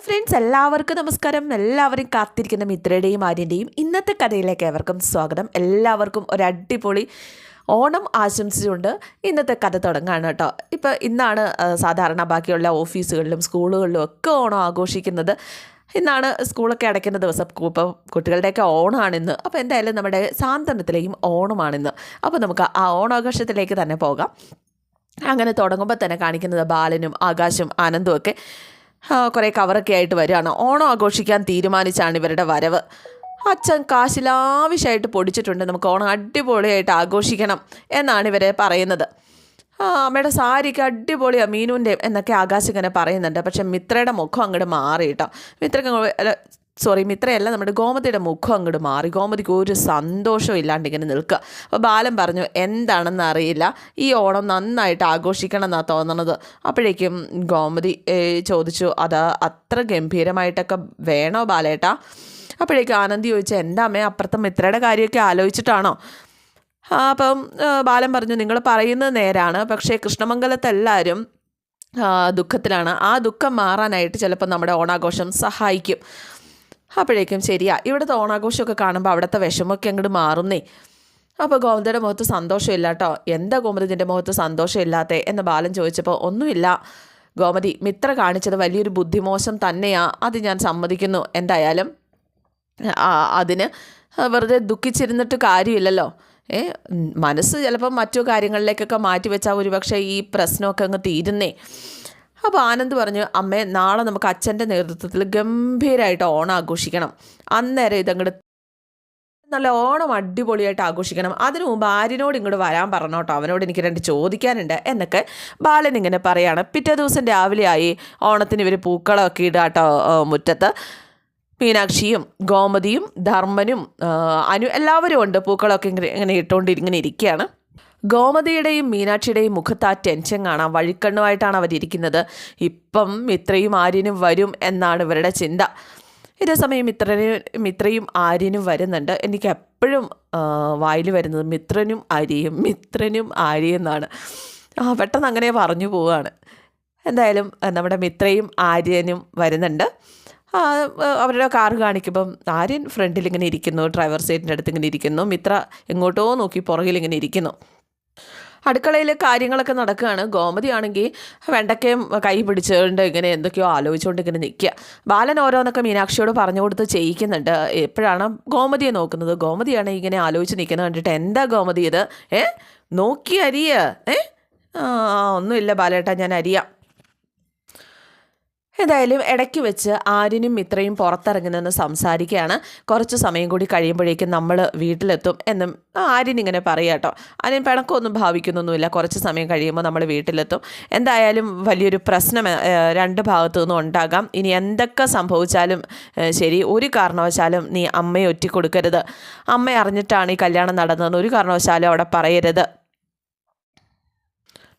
Friends എല്ലാവർക്കും നമസ്കാരം. എല്ലാവരും കാത്തിരിക്കുന്ന മിത്രയുടെയും ആര്യൻ്റെയും ഇന്നത്തെ കഥയിലേക്ക് ഏവർക്കും സ്വാഗതം. എല്ലാവർക്കും ഒരു അടിപൊളി ഓണം ആശംസിച്ചുകൊണ്ട് ഇന്നത്തെ കഥ തുടങ്ങുകയാണ് കേട്ടോ. ഇന്നാണ് സാധാരണ ബാക്കിയുള്ള ഓഫീസുകളിലും സ്കൂളുകളിലും ഒക്കെ ഓണം ആഘോഷിക്കുന്നത്. ഇന്നാണ് സ്കൂളൊക്കെ അടയ്ക്കുന്ന ദിവസം. ഇപ്പോൾ കുട്ടികളുടെയൊക്കെ ഓണമാണിന്ന്. അപ്പോൾ എന്തായാലും നമ്മുടെ സാന്ത്വനത്തിലെയും ഓണമാണിന്ന്. അപ്പോൾ നമുക്ക് ആ ഓണാഘോഷത്തിലേക്ക് തന്നെ പോകാം. അങ്ങനെ തുടങ്ങുമ്പോൾ തന്നെ കാണിക്കുന്നത് ബാലനും ആകാശും ആനന്ദും ഒക്കെ കുറേ കവറൊക്കെ ആയിട്ട് വരികയാണ്. ഓണം ആഘോഷിക്കാൻ തീരുമാനിച്ചാണ് ഇവരുടെ വരവ്. അച്ഛൻ കാശിലാവശ്യമായിട്ട് പൊടിച്ചിട്ടുണ്ട്, നമുക്ക് ഓണം അടിപൊളിയായിട്ട് ആഘോഷിക്കണം എന്നാണ് ഇവരെ പറയുന്നത്. അമ്മയുടെ സാരിക്ക് അടിപൊളിയാണ് മീനുവിൻ്റെ എന്നൊക്കെ ആകാശം ഇങ്ങനെ പറയുന്നുണ്ട്. പക്ഷെ മിത്രയുടെ മുഖം അങ്ങോട്ട് മാറി കേട്ടോ. മിത്രയല്ല, നമ്മുടെ ഗോമതിയുടെ മുഖം അങ്ങോട്ട് മാറി. ഗോമതിക്ക് ഒരു സന്തോഷവും ഇല്ലാണ്ട് ഇങ്ങനെ നിൽക്കുക. അപ്പോൾ ബാലൻ പറഞ്ഞു, എന്താണെന്ന് അറിയില്ല, ഈ ഓണം നന്നായിട്ട് ആഘോഷിക്കണം എന്നാണ് തോന്നണത്. അപ്പോഴേക്കും ഗോമതി ചോദിച്ചു, അത് അത്ര ഗംഭീരമായിട്ടൊക്കെ വേണോ ബാലേട്ടാ? അപ്പോഴേക്കും ആനന്ദി ചോദിച്ചു, എന്താ അമ്മേ, അപ്പുറത്തെ മിത്രയുടെ കാര്യമൊക്കെ ആലോചിച്ചിട്ടാണോ? അപ്പം ബാലൻ പറഞ്ഞു, നിങ്ങൾ പറയുന്നത് നേരാണ്, പക്ഷേ കൃഷ്ണമംഗലത്തെല്ലാവരും ദുഃഖത്തിലാണ്. ആ ദുഃഖം മാറാനായിട്ട് ചിലപ്പോൾ നമ്മുടെ ഓണാഘോഷം സഹായിക്കും. അപ്പോഴേക്കും ശരിയാ, ഇവിടുത്തെ ഓണാഘോഷമൊക്കെ കാണുമ്പോൾ അവിടുത്തെ വിഷമമൊക്കെ അങ്ങോട്ട് മാറുന്നേ. അപ്പോൾ ഗോമതിയുടെ മുഖത്ത് സന്തോഷമില്ല കേട്ടോ. എന്താ ഗോമതി നിൻ്റെ മുഖത്ത് സന്തോഷമില്ലാത്തേ എന്ന് ബാലൻ ചോദിച്ചപ്പോൾ, ഒന്നുമില്ല ഗോമതി, മിത്ര കാണിച്ചത് വലിയൊരു ബുദ്ധിമോശം തന്നെയാണ്, അത് ഞാൻ സമ്മതിക്കുന്നു. എന്തായാലും അതിന് വെറുതെ ദുഃഖിച്ചിരുന്നിട്ട് കാര്യമില്ലല്ലോ. മനസ്സ് ചിലപ്പം മറ്റു കാര്യങ്ങളിലേക്കൊക്കെ മാറ്റി വെച്ചാൽ ഒരുപക്ഷെ ഈ പ്രശ്നമൊക്കെ അങ്ങ് തീരുന്നേ. അപ്പോൾ ആനന്ദ് പറഞ്ഞു, അമ്മേ, നാളെ നമുക്ക് അച്ഛൻ്റെ നേതൃത്വത്തിൽ ഗംഭീരമായിട്ട് ഓണം ആഘോഷിക്കണം. അന്നേരം ഇതങ്ങോട്ട് നല്ല ഓണം അടിപൊളിയായിട്ട് ആഘോഷിക്കണം. അതിനു മുമ്പ് ആര്യനോട് ഇങ്ങോട്ട് വരാൻ പറഞ്ഞോട്ടോ, അവനോട് എനിക്ക് 2 ചോദിക്കാനുണ്ട് എന്നൊക്കെ ബാലൻ ഇങ്ങനെ പറയാണ്. പിറ്റേ ദിവസം രാവിലെ ആയി. ഓണത്തിന് ഇവർ പൂക്കളമൊക്കെ ഇടുക കേട്ടോ മുറ്റത്ത്. മീനാക്ഷിയും ഗോമതിയും ധർമ്മനും എല്ലാവരും ഉണ്ട്. പൂക്കളമൊക്കെ ഇങ്ങനെ ഇട്ടുകൊണ്ട് ഇരിക്കുകയാണ്. ഗോമതിയുടെയും മീനാക്ഷിയുടെയും മുഖത്ത് ആ ടെൻഷൻ കാണാം. വഴിക്കണ്ണുമായിട്ടാണ് അവരിയ്ക്കുന്നത്. ഇപ്പം മിത്രയും ആര്യനും വരും എന്നാണ് ഇവരുടെ ചിന്ത. ഇതേ സമയം മിത്രയും ആര്യനും വരുന്നുണ്ട്. എനിക്ക് എപ്പോഴും വായിൽ വരുന്നത് മിത്രനും ആര്യയും എന്നാണ്. പെട്ടെന്ന് അങ്ങനെ പറഞ്ഞു പോവുകയാണ്. എന്തായാലും നമ്മുടെ മിത്രയും ആര്യനും വരുന്നുണ്ട്. അവരുടെ കാറ് കാണിക്കുമ്പം ആര്യൻ ഫ്രണ്ടിൽ ഇങ്ങനെ ഇരിക്കുന്നു, ഡ്രൈവർ സീറ്റിൻ്റെ അടുത്ത് ഇങ്ങനെ ഇരിക്കുന്നു. മിത്ര എങ്ങോട്ടോ നോക്കി പുറകിൽ ഇങ്ങനെ ഇരിക്കുന്നു. അടുക്കളയിൽ കാര്യങ്ങളൊക്കെ നടക്കുകയാണ്. ഗോമതി ആണെങ്കിൽ വെണ്ടയ്ക്കയും കൈ പിടിച്ചുകൊണ്ട് ഇങ്ങനെ എന്തൊക്കെയോ ആലോചിച്ചുകൊണ്ട് ഇങ്ങനെ നിൽക്കുക. ബാലൻ ഓരോന്നൊക്കെ മീനാക്ഷിയോട് പറഞ്ഞു കൊടുത്ത് ചെയ്യിക്കുന്നുണ്ട്. എപ്പോഴാണ് ഗോമതിയെ നോക്കുന്നത്. ഗോമതിയാണ് ഇങ്ങനെ ആലോചിച്ച് നിൽക്കുന്നത് കണ്ടിട്ട്, എന്താ ഗോമതി ഇത്? നോക്കി അരിയ? ഒന്നുമില്ല ബാലേട്ടാ, ഞാൻ അരിയാം. എന്തായാലും ഇടയ്ക്ക് വെച്ച് ആര്യനും മിത്രയും പുറത്തിറങ്ങുന്നെന്ന് സംസാരിക്കുകയാണ്. കുറച്ച് സമയം കൂടി കഴിയുമ്പോഴേക്കും നമ്മൾ വീട്ടിലെത്തും എന്നും ആര്യൻ ഇങ്ങനെ പറയുക കേട്ടോ. ആര്യൻ പിണക്കമൊന്നും ഭാവിക്കുന്നൊന്നുമില്ല. കുറച്ച് സമയം കഴിയുമ്പോൾ നമ്മൾ വീട്ടിലെത്തും. എന്തായാലും വലിയൊരു പ്രശ്നം 2 ഭാഗത്തു നിന്നും ഉണ്ടാകാം. ഇനി എന്തൊക്കെ സംഭവിച്ചാലും ശരി, ഒരു കാരണവശാലും നീ അമ്മയെ ഒറ്റിക്കൊടുക്കരുത്. അമ്മ അറിഞ്ഞിട്ടാണ് ഈ കല്യാണം നടന്നതെന്ന് ഒരു കാരണവശാലും അവിടെ പറയരുത്.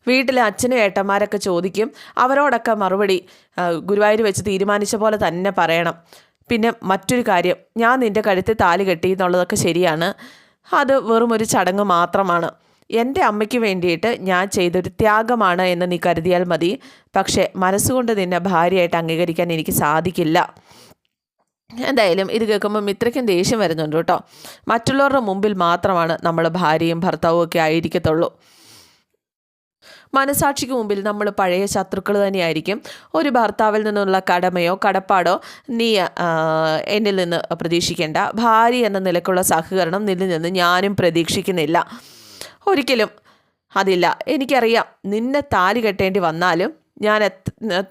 വീട്ടിലെ അച്ഛനും ഏട്ടന്മാരൊക്കെ ചോദിക്കും. അവരോടൊക്കെ മറുപടി ഗുരുവായൂർ വെച്ച് തീരുമാനിച്ച പോലെ തന്നെ പറയണം. പിന്നെ മറ്റൊരു കാര്യം, ഞാൻ നിൻ്റെ കഴുത്തിൽ താലി കെട്ടി എന്നുള്ളതൊക്കെ ശരിയാണ്. അത് വെറും ഒരു ചടങ്ങ് മാത്രമാണ്. എൻ്റെ അമ്മയ്ക്ക് വേണ്ടിയിട്ട് ഞാൻ ചെയ്തൊരു ത്യാഗമാണ് എന്ന് നീ കരുതിയാൽ മതി. പക്ഷേ മനസ്സുകൊണ്ട് നിന്നെ ഭാര്യയായിട്ട് അംഗീകരിക്കാൻ എനിക്ക് സാധിക്കില്ല. എന്തായാലും ഇത് കേൾക്കുമ്പോൾ മിത്രയ്ക്കും ദേഷ്യം വരുന്നുണ്ട് കേട്ടോ. മറ്റുള്ളവരുടെ മുമ്പിൽ മാത്രമാണ് നമ്മൾ ഭാര്യയും ഭർത്താവും ഒക്കെ ആയിരിക്കത്തുള്ളൂ. മനസാക്ഷിക്ക് മുമ്പിൽ നമ്മൾ പഴയ ശത്രുക്കൾ തന്നെയായിരിക്കും. ഒരു ഭർത്താവിൽ നിന്നുള്ള കടമയോ കടപ്പാടോ നീ എന്നിൽ നിന്ന് പ്രതീക്ഷിക്കേണ്ട. ഭാര്യ എന്ന നിലക്കുള്ള സഹകരണം നിന്നിൽ നിന്ന് ഞാനും പ്രതീക്ഷിക്കുന്നില്ല, ഒരിക്കലും അതില്ല. എനിക്കറിയാം, നിന്നെ താലി കെട്ടേണ്ടി വന്നാലും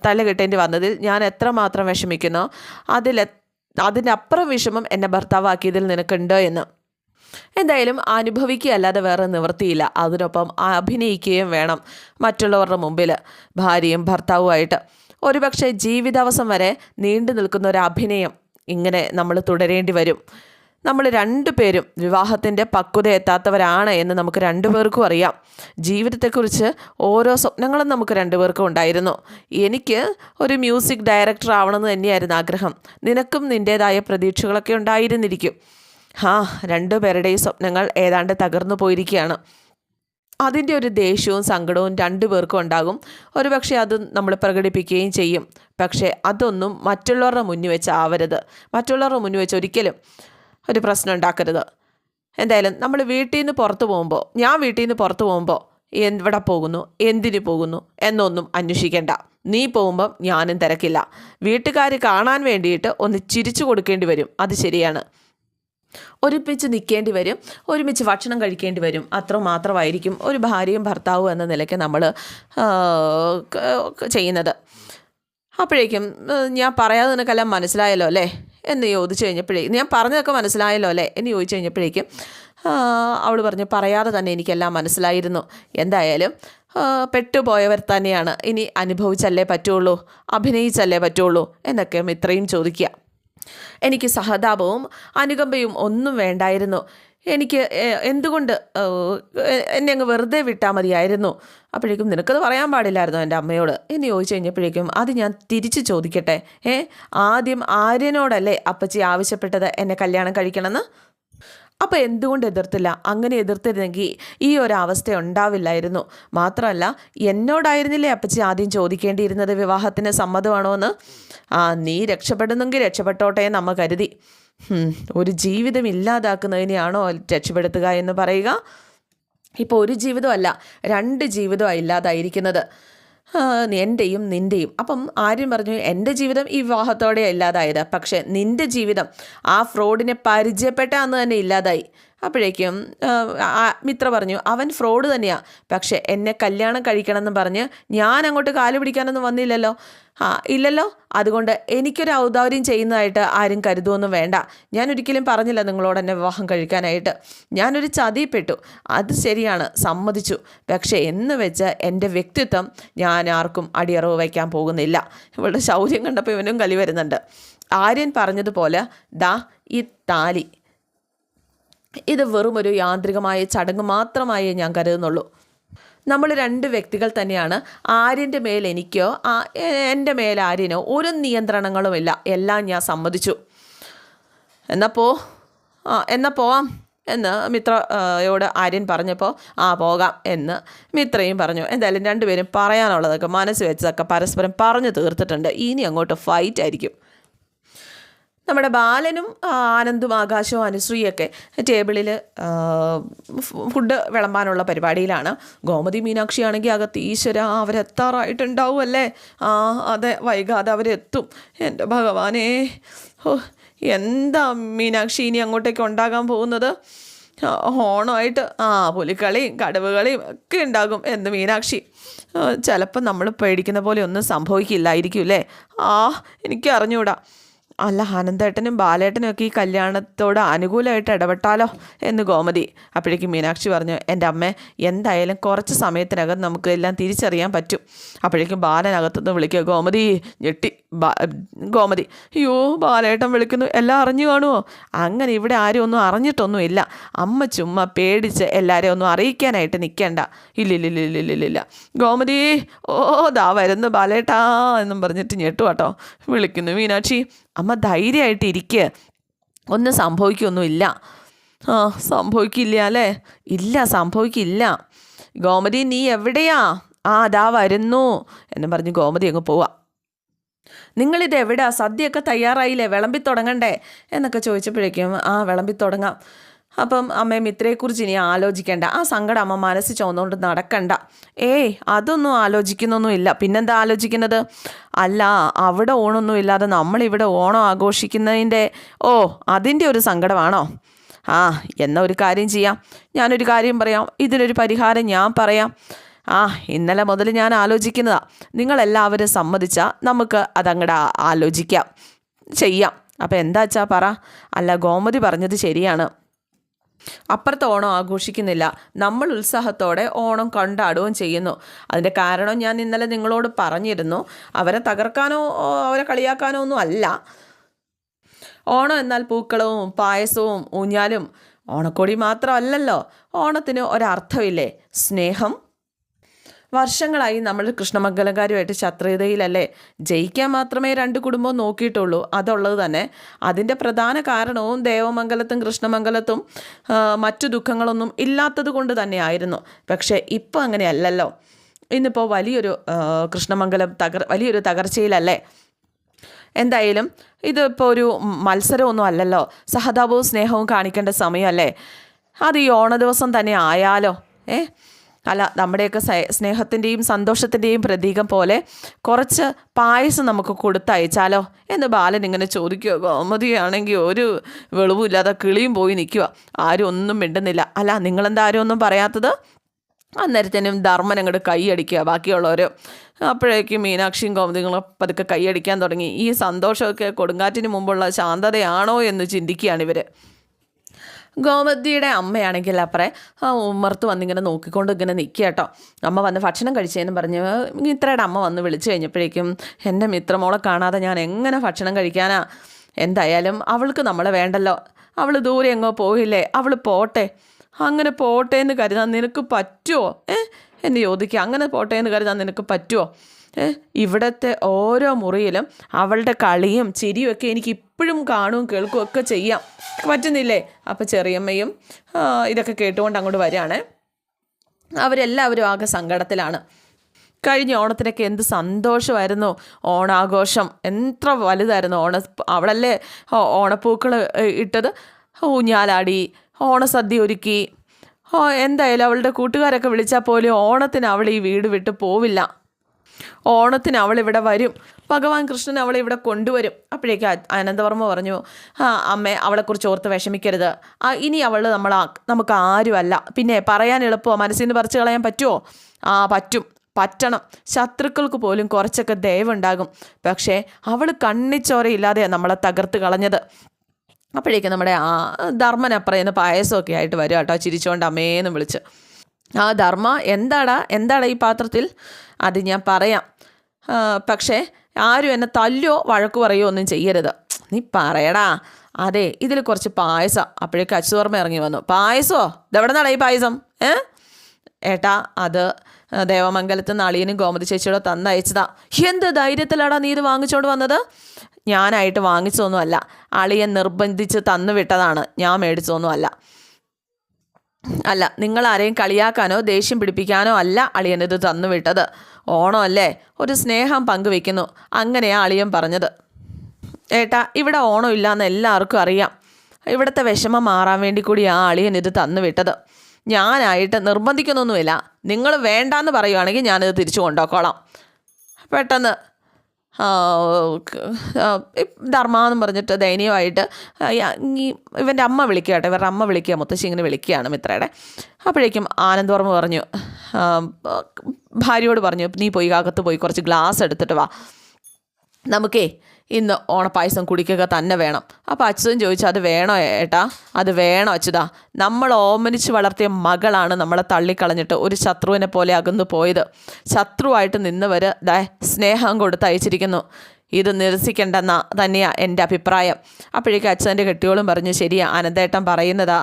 തല കെട്ടേണ്ടി വന്നതിൽ ഞാൻ എത്രമാത്രം വിഷമിക്കുന്നോ അതിനപ്പുറം വിഷമം എന്നെ ഭർത്താവാക്കിയതിൽ നിനക്കുണ്ടോ എന്ന്. എന്തായാലും അനുഭവിക്കുകയല്ലാതെ വേറെ നിവൃത്തിയില്ല. അതിനൊപ്പം അഭിനയിക്കുകയും വേണം മറ്റുള്ളവരുടെ മുമ്പിൽ ഭാര്യയും ഭർത്താവുമായിട്ട്. ഒരുപക്ഷെ ജീവിതാവസാനം വരെ നീണ്ടു നിൽക്കുന്ന ഒരു അഭിനയം ഇങ്ങനെ നമ്മൾ തുടരേണ്ടി വരും. നമ്മൾ 2 പേരും വിവാഹത്തിൻ്റെ പക്വത എത്താത്തവരാണ് എന്ന് നമുക്ക് 2 പേർക്കും അറിയാം. ജീവിതത്തെക്കുറിച്ച് ഓരോ സ്വപ്നങ്ങളും നമുക്ക് 2 പേർക്കും ഉണ്ടായിരുന്നു. എനിക്ക് ഒരു മ്യൂസിക് ഡയറക്ടർ ആവണമെന്ന് തന്നെയായിരുന്നു ആഗ്രഹം. നിനക്കും നിൻ്റേതായ പ്രതീക്ഷകളൊക്കെ ഉണ്ടായിരുന്നിരിക്കും. 2 പേരുടെയും സ്വപ്നങ്ങൾ ഏതാണ്ട് തകർന്നു പോയിരിക്കുകയാണ്. അതിൻ്റെ ഒരു ദേഷ്യവും സങ്കടവും രണ്ടു പേർക്കും ഉണ്ടാകും. ഒരു പക്ഷേ അത് നമ്മൾ പ്രകടിപ്പിക്കുകയും ചെയ്യും. പക്ഷേ അതൊന്നും മറ്റുള്ളവരുടെ മുന്നിൽ വെച്ച് ആവരുത്. മറ്റുള്ളവരുടെ മുന്നിൽ വെച്ച് ഒരിക്കലും ഒരു പ്രശ്നം ഉണ്ടാക്കരുത്. എന്തായാലും നമ്മൾ വീട്ടിൽ നിന്ന് പുറത്ത് പോകുമ്പോൾ, ഞാൻ വീട്ടിൽ നിന്ന് പുറത്ത് പോകുമ്പോൾ എവിടെ പോകുന്നു, എന്തിനു പോകുന്നു എന്നൊന്നും അന്വേഷിക്കേണ്ട. നീ പോകുമ്പം ഞാനും തിരക്കില്ല. വീട്ടുകാർ കാണാൻ വേണ്ടിയിട്ട് ഒന്ന് ചിരിച്ചു കൊടുക്കേണ്ടി വരും, അത് ശരിയാണ്. ഒരുമിച്ച് നിൽക്കേണ്ടി വരും, ഒരുമിച്ച് ഭക്ഷണം കഴിക്കേണ്ടി വരും. അത്ര മാത്രമായിരിക്കും ഒരു ഭാര്യയും ഭർത്താവും എന്ന നിലയ്ക്ക് നമ്മൾ ചെയ്യുന്നത്. അപ്പോഴേക്കും ഞാൻ പറയാതെ നിനക്കെല്ലാം മനസ്സിലായല്ലോ അല്ലേ എന്ന് ചോദിച്ചു കഴിഞ്ഞപ്പോഴേക്കും, ഞാൻ പറഞ്ഞതൊക്കെ മനസ്സിലായല്ലോ അല്ലേ എന്ന് ചോദിച്ചു കഴിഞ്ഞപ്പോഴേക്കും അവൾ പറഞ്ഞു, പറയാതെ തന്നെ എനിക്കെല്ലാം മനസ്സിലായിരുന്നു. എന്തായാലും പെട്ടുപോയവർ തന്നെയാണ്, ഇനി അനുഭവിച്ചല്ലേ പറ്റുള്ളൂ, അഭിനയിച്ചല്ലേ പറ്റുള്ളൂ എന്നൊക്കെ മിത്രയും ചോദിക്കുക. എനിക്ക് സഹതാപവും അനുകമ്പയും ഒന്നും വേണ്ടായിരുന്നു. എനിക്ക് എന്തുകൊണ്ട് എന്നെ അങ്ങ് വെറുതെ വിട്ടാൽ മതിയായിരുന്നു. അപ്പോഴേക്കും നിനക്കത് പറയാൻ പാടില്ലായിരുന്നു എൻ്റെ അമ്മയോട് എന്ന് ചോദിച്ചു കഴിഞ്ഞപ്പോഴേക്കും, അത് ഞാൻ തിരിച്ചു ചോദിക്കട്ടെ, ആദ്യം ആര്യനോടല്ലേ അപ്പച്ചി ആവശ്യപ്പെട്ടത് എന്നെ കല്യാണം കഴിക്കണമെന്ന്? അപ്പോൾ എന്തുകൊണ്ട് എതിർത്തില്ല? അങ്ങനെ എതിർത്തിരുന്നെങ്കിൽ ഈ ഒരവസ്ഥ ഉണ്ടാവില്ലായിരുന്നു. മാത്രമല്ല എന്നോടായിരുന്നില്ലേ അപ്പച്ചി ആദ്യം ചോദിക്കേണ്ടിയിരുന്നത് വിവാഹത്തിന് സമ്മതമാണോ എന്ന്? നീ രക്ഷപ്പെടുന്നെങ്കിൽ രക്ഷപ്പെട്ടോട്ടെ നമ്മ കരുതി. ഒരു ജീവിതം ഇല്ലാതാക്കുന്നതിനെയാണോ രക്ഷപ്പെടുത്തുക എന്ന് പറയുക? ഇപ്പോൾ ഒരു ജീവിതമല്ല, 2 ജീവിതമാണ് ഇല്ലാതായിരിക്കുന്നത്, എൻ്റെയും നിൻ്റെയും. അപ്പം ആര്യം പറഞ്ഞു, എൻ്റെ ജീവിതം ഈ വിവാഹത്തോടെ ഇല്ലാതായത്, പക്ഷേ നിൻ്റെ ജീവിതം ആ ഫ്രോഡിനെ പരിചയപ്പെട്ട അന്ന് തന്നെ ഇല്ലാതായി. അപ്പോഴേക്കും മിത്ര പറഞ്ഞു, അവൻ ഫ്രോഡ് തന്നെയാണ്, പക്ഷേ എന്നെ കല്യാണം കഴിക്കണമെന്ന് പറഞ്ഞ് ഞാൻ അങ്ങോട്ട് കാല് പിടിക്കാനൊന്നും വന്നില്ലല്ലോ. ഇല്ലല്ലോ. അതുകൊണ്ട് എനിക്കൊരു ഔദാര്യം ചെയ്യുന്നതായിട്ട് ആരും കരുതുമൊന്നും വേണ്ട. ഞാൻ ഒരിക്കലും പറഞ്ഞില്ല നിങ്ങളോട് എന്നെ വിവാഹം കഴിക്കാനായിട്ട്. ഞാനൊരു ചതിപ്പെട്ടു, അത് ശരിയാണ്, സമ്മതിച്ചു. പക്ഷേ എന്ന് വെച്ച് എൻ്റെ വ്യക്തിത്വം ഞാൻ ആർക്കും അടിയറവ് വയ്ക്കാൻ പോകുന്നില്ല. ഇവളുടെ ശൗര്യം കണ്ടപ്പോൾ ഇവനും കലി വരുന്നുണ്ട്. ആര്യൻ പറഞ്ഞതുപോലെ ദാ ഈ താലി, ഇത് വെറും ഒരു യാന്ത്രികമായ ചടങ്ങ് മാത്രമായേ ഞാൻ കരുതുന്നുള്ളൂ. നമ്മൾ 2 വ്യക്തികൾ തന്നെയാണ്. ആര്യൻ്റെ മേൽ എനിക്കോ എൻ്റെ മേൽ ആര്യനോ ഒരു നിയന്ത്രണങ്ങളുമില്ല. എല്ലാം ഞാൻ സമ്മതിച്ചു. എന്നാ പോവാം എന്ന് മിത്രയോട് ആര്യൻ പറഞ്ഞപ്പോൾ പോകാം എന്ന് മിത്രയും പറഞ്ഞു. എന്തായാലും 2 പേരും പറയാനുള്ളതൊക്കെ മനസ്സ് വെച്ചതൊക്കെ പരസ്പരം പറഞ്ഞു തീർത്തിട്ടുണ്ട്. ഇനി അങ്ങോട്ട് ഫൈറ്റ് ആയിരിക്കും. നമ്മുടെ ബാലനും ആനന്ദും ആകാശവും അനുശ്രീയൊക്കെ ടേബിളിൽ ഫുഡ് വിളമ്പാനുള്ള പരിപാടിയിലാണ്. ഗോമതി മീനാക്ഷിയാണെങ്കിൽ അകത്ത്, ഈശ്വര അവരെത്താറായിട്ടുണ്ടാവും അല്ലേ? അതെ, വൈകാതെ അവരെത്തും. എൻ്റെ ഭഗവാനേ, എന്താ മീനാക്ഷി ഇനി അങ്ങോട്ടേക്ക് ഉണ്ടാകാൻ പോകുന്നത്? ഓണമായിട്ട് പുലിക്കളിയും കടവുകളിയും ഒക്കെ ഉണ്ടാകും എന്ന് മീനാക്ഷി. ചിലപ്പോൾ നമ്മൾ പേടിക്കുന്ന പോലെ ഒന്നും സംഭവിക്കില്ലായിരിക്കും അല്ലേ? എനിക്ക് അറിഞ്ഞൂടാ. അല്ല, ആനന്ദേട്ടനും ബാലേട്ടനും ഒക്കെ ഈ കല്യാണത്തോട് അനുകൂലമായിട്ട് ഇടപെട്ടാലോ എന്ന് ഗോമതി. അപ്പോഴേക്കും മീനാക്ഷി പറഞ്ഞു, എൻ്റെ അമ്മേ, എന്തായാലും കുറച്ച് സമയത്തിനകം നമുക്ക് എല്ലാം തിരിച്ചറിയാൻ പറ്റും. അപ്പോഴേക്കും ബാലനകത്തുനിന്ന് വിളിക്കുക. ഗോമതി ഞെട്ടി. ഗോമതി, അയ്യോ ബാലേട്ടൻ വിളിക്കുന്നു, എല്ലാം അറിഞ്ഞു കാണുമോ? അങ്ങനെ ഇവിടെ ആരും ഒന്നും അറിഞ്ഞിട്ടൊന്നുമില്ല. അമ്മ ചുമ്മാ പേടിച്ച് എല്ലാവരെയും ഒന്നും അറിയിക്കാനായിട്ട് നിൽക്കേണ്ട. ഇല്ലില്ലില്ലില്ലില്ല. ഗോമതി, ദാ വരുന്നു ബാലേട്ടാ എന്നും പറഞ്ഞിട്ട് ഞെട്ടു കേട്ടോ. വിളിക്കുന്നു മീനാക്ഷി. അമ്മ ധൈര്യമായിട്ട് ഇരിക്കുക, ഒന്നും സംഭവിക്കൊന്നുമില്ല. സംഭവിക്കില്ല അല്ലേ? ഇല്ല, സംഭവിക്കില്ല. ഗോമതി നീ എവിടെയാ? അതാ വരുന്നു എന്നും പറഞ്ഞ് ഗോമതി അങ്ങ് പോവാം. നിങ്ങളിത് എവിടെയാ? സദ്യയൊക്കെ തയ്യാറായില്ലേ? വിളമ്പി തുടങ്ങണ്ടേ എന്നൊക്കെ ചോദിച്ചപ്പോഴേക്കും വിളമ്പി തുടങ്ങാം. അപ്പം അമ്മ മിത്രയെക്കുറിച്ച് ഇനി ആലോചിക്കേണ്ട, ആ സങ്കടം അമ്മ മനസ്സിൽ ചുമന്നുകൊണ്ട് നടക്കണ്ട. അതൊന്നും ആലോചിക്കുന്നൊന്നുമില്ല. പിന്നെന്താ ആലോചിക്കുന്നത്? അല്ല, അവിടെ ഓണമൊന്നും ഇല്ലാതെ നമ്മളിവിടെ ഓണം ആഘോഷിക്കുന്നതിൻ്റെ അതിൻ്റെ ഒരു സങ്കടമാണോ? എന്നാൽ ഒരു കാര്യം ചെയ്യാം, ഞാനൊരു കാര്യം പറയാം, ഇതിനൊരു പരിഹാരം ഞാൻ പറയാം. ഇന്നലെ മുതൽ ഞാൻ ആലോചിക്കുന്നതാണ്. നിങ്ങളെല്ലാവരും സമ്മതിച്ചാൽ നമുക്ക് അതങ്ങടെ ആലോചിക്കാം, ചെയ്യാം. അപ്പം എന്താ വെച്ചാ പറ. അല്ല, ഗോമതി പറഞ്ഞത് ശരിയാണ്. അപ്പുറത്ത് ഓണം ആഘോഷിക്കുന്നില്ല, നമ്മൾ ഉത്സാഹത്തോടെ ഓണം കൊണ്ടാടുകയും ചെയ്യുന്നു. അതിൻ്റെ കാരണം ഞാൻ ഇന്നലെ നിങ്ങളോട് പറഞ്ഞിരുന്നു. അവരെ തകർക്കാനോ അവരെ കളിയാക്കാനോ ഒന്നും അല്ല. ഓണം എന്നാൽ പൂക്കളവും പായസവും ഊഞ്ഞാലും ഓണക്കോടി മാത്രമല്ലല്ലോ. ഓണത്തിന് ഒരർത്ഥമില്ലേ? സ്നേഹം, വർഷങ്ങളായി നമ്മൾ കൃഷ്ണമംഗലംകാരുമായിട്ട് ശത്രുതയിലല്ലേ. ജയിക്കാൻ മാത്രമേ രണ്ട് കുടുംബവും നോക്കിയിട്ടുള്ളൂ, അതുള്ളത് തന്നെ. അതിൻ്റെ പ്രധാന കാരണവും ദേവമംഗലത്തും കൃഷ്ണമംഗലത്തും മറ്റു ദുഃഖങ്ങളൊന്നും ഇല്ലാത്തത് കൊണ്ട് തന്നെയായിരുന്നു. പക്ഷേ ഇപ്പോൾ അങ്ങനെയല്ലല്ലോ. ഇന്നിപ്പോൾ വലിയൊരു കൃഷ്ണമംഗലം വലിയൊരു തകർച്ചയിലല്ലേ. എന്തായാലും ഇതിപ്പോൾ ഒരു മത്സരമൊന്നും അല്ലല്ലോ, സഹതാപവും സ്നേഹവും കാണിക്കേണ്ട സമയമല്ലേ. അത് ഈ ഓണ ദിവസം തന്നെ ആയാലോ? അല്ല, നമ്മുടെയൊക്കെ സ്നേഹത്തിൻ്റെയും സന്തോഷത്തിൻ്റെയും പ്രതീകം പോലെ കുറച്ച് പായസം നമുക്ക് കൊടുത്തയച്ചാലോ എന്ന് ബാലൻ ഇങ്ങനെ ചോദിക്കുക. ഗോമതിയാണെങ്കിൽ ഒരു വെളിവുമില്ലാതെ കിളിയും പോയി നിൽക്കുക. ആരും ഒന്നും മിണ്ടുന്നില്ല. അല്ല, നിങ്ങളെന്താ ആരും ഒന്നും പറയാത്തത്? അന്നേരത്തേനും ധർമ്മൻ അങ്ങോട്ട് കൈയടിക്കുക ബാക്കിയുള്ളവർ. അപ്പോഴേക്കും മീനാക്ഷിയും ഗോമതികളും പതുക്കെ കൈയടിക്കാൻ തുടങ്ങി. ഈ സന്തോഷമൊക്കെ കൊടുങ്കാറ്റിന് മുമ്പുള്ള ശാന്തതയാണോ എന്ന് ചിന്തിക്കുകയാണിവർ. ഗോമതിയുടെ അമ്മയാണെങ്കിൽ അപ്പറേ ഉമ്മർത്ത് വന്നിങ്ങനെ നോക്കിക്കൊണ്ട് ഇങ്ങനെ നിൽക്കുക കേട്ടോ. അമ്മ വന്ന് ഭക്ഷണം കഴിച്ചതെന്ന് പറഞ്ഞ് മിത്രയുടെ അമ്മ വന്ന് വിളിച്ചു കഴിഞ്ഞപ്പോഴേക്കും എൻ്റെ മിത്രമോളെ കാണാതെ ഞാൻ എങ്ങനെ ഭക്ഷണം കഴിക്കാനാ? എന്തായാലും അവൾക്ക് നമ്മളെ വേണ്ടല്ലോ, അവൾ ദൂരെ എങ്ങോ പോയില്ലേ, അവൾ പോട്ടെ. അങ്ങനെ പോട്ടെ എന്ന് കരുതാൻ നിനക്ക് പറ്റുമോ എന്ന് ചോദിക്കുക. അങ്ങനെ പോട്ടെ എന്ന് കരുതാൻ നിനക്ക് പറ്റുമോ? ഇവിടുത്തെ ഓരോ മുറിയിലും അവളുടെ കളിയും ചിരിയും ഒക്കെ എനിക്ക് ഇപ്പോഴും കാണുകയും കേൾക്കുകയും ഒക്കെ ചെയ്യാം. പറ്റുന്നില്ലേ? അപ്പോൾ ചെറിയമ്മയും ഇതൊക്കെ കേട്ടുകൊണ്ട് അങ്ങോട്ട് വരികയാണ്. അവരെല്ലാവരും ആകെ സങ്കടത്തിലാണ്. കഴിഞ്ഞ ഓണത്തിനൊക്കെ എന്ത് സന്തോഷമായിരുന്നു. ഓണാഘോഷം എത്ര വലുതായിരുന്നു. അവളല്ലേ ഓണപ്പൂക്കൾ ഇട്ടത്, ഊഞ്ഞാലാടി, ഓണസദ്യ ഒരുക്കി. എന്തായാലും അവളുടെ കൂട്ടുകാരൊക്കെ വിളിച്ചാൽ പോലും ഓണത്തിന് അവൾ ഈ വീട് വിട്ട് പോവില്ല. ഓണത്തിന് അവളിവിടെ വരും. ഭഗവാൻ കൃഷ്ണൻ അവളെ ഇവിടെ കൊണ്ടുവരും. അപ്പോഴേക്ക് ആനന്ദവർമ്മ പറഞ്ഞു, അമ്മേ, അവളെക്കുറിച്ച് ഓർത്ത് വിഷമിക്കരുത്. ഇനി അവൾ നമുക്ക് ആരുമല്ല. പിന്നെ പറയാൻ എളുപ്പമോ? മനസ്സിൽ നിന്ന് പറിച്ചു കളയാൻ പറ്റുമോ? പറ്റണം. ശത്രുക്കൾക്ക് പോലും കുറച്ചൊക്കെ ദയവുണ്ടാകും. പക്ഷേ അവൾ കണ്ണിച്ചോരയില്ലാതെയാണ് നമ്മളെ തകർത്ത് കളഞ്ഞത്. അപ്പോഴേക്കും നമ്മുടെ ധർമ്മനപ്പുറം നിന്ന് പായസമൊക്കെ ആയിട്ട് വരും കേട്ടോ, ചിരിച്ചുകൊണ്ട് അമ്മേന്ന് വിളിച്ച്. ധർമ്മ, എന്താടാ ഈ പാത്രത്തിൽ? അത് ഞാൻ പറയാം, പക്ഷേ ആരും എന്നെ തല്ലുവോ വഴക്ക് പറയുമോ ഒന്നും ചെയ്യരുത്. നീ പറയടാ. അതെ, ഇതിൽ കുറച്ച് പായസം. അപ്പോഴേക്കും അച്യുതവർമ്മ ഇറങ്ങി വന്നു. പായസമോ? ഇതെവിടെ നിന്നാടാ ഈ പായസം? ഏട്ടാ, അത് ദേവമംഗലത്ത് നിന്ന് അളിയനും ഗോമതി ചേച്ചിയോടെ തന്നയച്ചതാ. എന്ത് ധൈര്യത്തിലാടാ നീ ഇത് വാങ്ങിച്ചോണ്ട് വന്നത്? ഞാനായിട്ട് വാങ്ങിച്ചതൊന്നുമല്ല, അളിയൻ നിർബന്ധിച്ച് തന്നു വിട്ടതാണ്, ഞാൻ മേടിച്ചതൊന്നുമല്ല. അല്ല, നിങ്ങളാരെയും കളിയാക്കാനോ ദേഷ്യം പിടിപ്പിക്കാനോ അല്ല അളിയനിത് തന്നു വിട്ടത്. ഓണമല്ലേ, ഒരു സ്നേഹം പങ്കുവെക്കുന്നു, അങ്ങനെയാണ് അളിയൻ പറഞ്ഞത്. ഏട്ടാ, ഇവിടെ ഓണം ഇല്ലയെന്ന് എല്ലാവർക്കും അറിയാം. ഇവിടുത്തെ വിഷമം മാറാൻ വേണ്ടി കൂടി ആ അളിയൻ ഇത് തന്നു വിട്ടത്. ഞാനായിട്ട് നിർബന്ധിക്കുന്നൊന്നുമില്ല. നിങ്ങൾ വേണ്ടാന്ന് പറയുവാണെങ്കിൽ ഞാനിത് തിരിച്ചു കൊണ്ടുപോയിക്കോളാം. പെട്ടെന്ന് ധർമ്മാന്ന് പറഞ്ഞിട്ട് ദയനീയമായിട്ട് ഇവൻ്റെ അമ്മ വിളിക്കുക കേട്ടോ. ഇവരുടെ അമ്മ വിളിക്കുക, മുത്തശ്ശി ഇങ്ങനെ വിളിക്കുകയാണ് മിത്രയുടെ. അപ്പോഴേക്കും ആനന്ദവർമ്മ പറഞ്ഞു, ഭാര്യയോട് പറഞ്ഞു, നീ പോയി അകത്ത് പോയി കുറച്ച് ഗ്ലാസ് എടുത്തിട്ട് വാ, നമുക്കേ ഇന്ന് ഓണപ്പായസം കുടിക്കുക തന്നെ വേണം. അപ്പോൾ അച്യുതൻ ചോദിച്ചു, അത് വേണോ ഏട്ടാ? അത് വേണോ അച്യുതാ? നമ്മൾ ഓമനിച്ച് വളർത്തിയ മകളാണ് നമ്മളെ തള്ളിക്കളഞ്ഞിട്ട് ഒരു ശത്രുവിനെ പോലെ അകന്നു പോയത്. ശത്രുവായിട്ട് നിന്നവർ സ്നേഹം കൊടുത്ത് അയച്ചിരിക്കുന്നു. ഇത് നിരസിക്കേണ്ടെന്ന തന്നെയാണ് എൻ്റെ അഭിപ്രായം. അപ്പോഴേക്കും അച്ഛൻ്റെ കെട്ടിയോളും പറഞ്ഞു, ശരിയാ ആനന്ദേട്ടൻ പറയുന്നതാ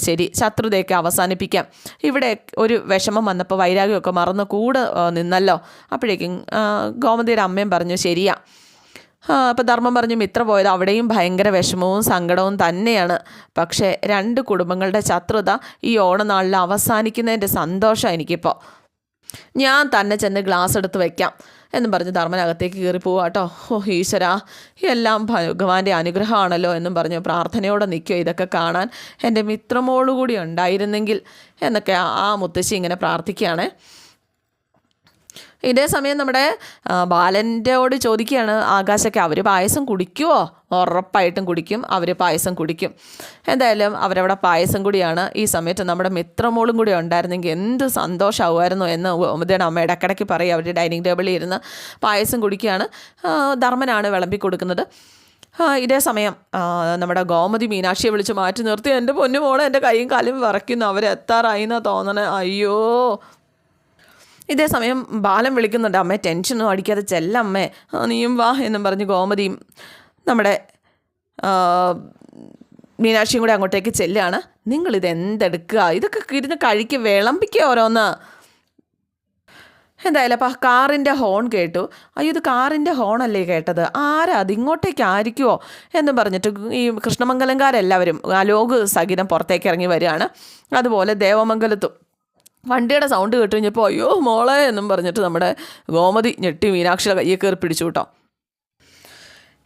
ശരി, ശത്രുതയൊക്കെ അവസാനിപ്പിക്കാം. ഇവിടെ ഒരു വിഷമം വന്നപ്പോൾ വൈരാഗ്യമൊക്കെ മറന്ന് കൂടെ നിന്നല്ലോ. അപ്പോഴേക്കും ഗോമതിയുടെ അമ്മയും പറഞ്ഞു, ശരിയാ. അപ്പോൾ ധർമ്മം പറഞ്ഞു, മിത്ര പോയത് അവിടെയും ഭയങ്കര വിഷമവും സങ്കടവും തന്നെയാണ്. പക്ഷേ രണ്ട് കുടുംബങ്ങളുടെ ശത്രുത ഈ ഓണനാളിൽ അവസാനിക്കുന്നതിൻ്റെ സന്തോഷം എനിക്കിപ്പോൾ. ഞാൻ തന്നെ ചെന്ന് ഗ്ലാസ് എടുത്ത് വയ്ക്കാം എന്നും പറഞ്ഞ് ധർമ്മനകത്തേക്ക് കയറി പോവാ കേട്ടോ. ഈശ്വരാ, എല്ലാം ഭഗവാന്റെ അനുഗ്രഹമാണല്ലോ എന്നും പറഞ്ഞ് പ്രാർത്ഥനയോടെ നിൽക്കുക. ഇതൊക്കെ കാണാൻ എൻ്റെ മിത്രമോളുകൂടി ഉണ്ടായിരുന്നെങ്കിൽ എന്നൊക്കെ ആ മുത്തശ്ശി ഇങ്ങനെ പ്രാർത്ഥിക്കുകയാണ്. ഇതേ സമയം നമ്മുടെ ബാലൻ്റെയോട് ചോദിക്കുകയാണ് ആകാശൊക്കെ, അവർ പായസം കുടിക്കുമോ? ഉറപ്പായിട്ടും കുടിക്കും, അവർ പായസം കുടിക്കും. എന്തായാലും അവരവിടെ പായസം കൂടിയാണ്. ഈ സമയത്ത് നമ്മുടെ മിത്രമോളും കൂടി ഉണ്ടായിരുന്നെങ്കിൽ എന്ത് സന്തോഷമാകുമായിരുന്നു എന്ന് ഗോമതിയുടെ അമ്മ ഇടയ്ക്കിടയ്ക്ക് പറയും. അവരുടെ ഡൈനിങ് ടേബിളിൽ ഇരുന്ന് പായസം കുടിക്കുകയാണ്. ധർമ്മനാണ് വിളമ്പി കൊടുക്കുന്നത്. ഇതേ സമയം നമ്മുടെ ഗോമതി മീനാക്ഷിയെ വിളിച്ച് മാറ്റി നിർത്തി, എൻ്റെ പൊന്നുമോളെ, എൻ്റെ കൈയും കാലും വിറയ്ക്കുന്നു, അവരെത്താറായി എന്നാണ് തോന്നണേ, അയ്യോ. ഇതേ സമയം ബാലൻ വിളിക്കുന്നുണ്ട്, അമ്മേ ടെൻഷനൊന്നും അടിക്കാതെ ചെല്ലമ്മേ, നീയും വാ എന്നും പറഞ്ഞ് ഗോമതിയും നമ്മുടെ മീനാക്ഷിയും കൂടെ അങ്ങോട്ടേക്ക് ചെല്ലുകയാണ്. നിങ്ങളിത് എന്തെടുക്കുക? ഇതൊക്കെ ഇരുന്ന് കഴിക്കുക, വിളമ്പിക്കുക ഓരോന്ന്. എന്തായാലും അപ്പോൾ കാറിൻ്റെ ഹോൺ കേട്ടു. അയ്യോ ഇത് കാറിൻ്റെ ഹോണല്ലേ കേട്ടത്, ആരാ അത്, ഇങ്ങോട്ടേക്ക് ആയിരിക്കുമോ എന്നും പറഞ്ഞിട്ട് ഈ കൃഷ്ണമംഗലംകാരെല്ലാവരും അലോക് സഹിതം പുറത്തേക്ക് ഇറങ്ങി വരികയാണ്. അതുപോലെ ദേവമംഗലത്തും വണ്ടിയുടെ സൗണ്ട് കേട്ട് കഴിഞ്ഞപ്പോൾ അയ്യോ മോളെ എന്നും പറഞ്ഞിട്ട് നമ്മുടെ ഗോമതി ഞെട്ടി മീനാക്ഷിയുടെ കയ്യിൽ കയറി പിടിച്ചു കേട്ടോ.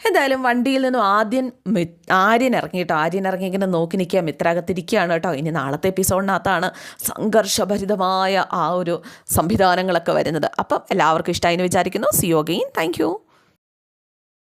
എന്തായാലും വണ്ടിയിൽ നിന്നും ആര്യൻ ഇറങ്ങിയിട്ടോ. ആര്യൻ ഇറങ്ങി ഇങ്ങനെ നോക്കി നിൽക്കുക, മിത്രകത്തിരിക്കുകയാണ് കേട്ടോ. ഇനി നാളത്തെ എപ്പിസോഡിനകത്താണ് സംഘർഷഭരിതമായ ആ ഒരു സംവിധാനങ്ങളൊക്കെ വരുന്നത്. അപ്പം എല്ലാവർക്കും ഇഷ്ടമായി എന്ന് വിചാരിക്കുന്നു. C you again. Thank you.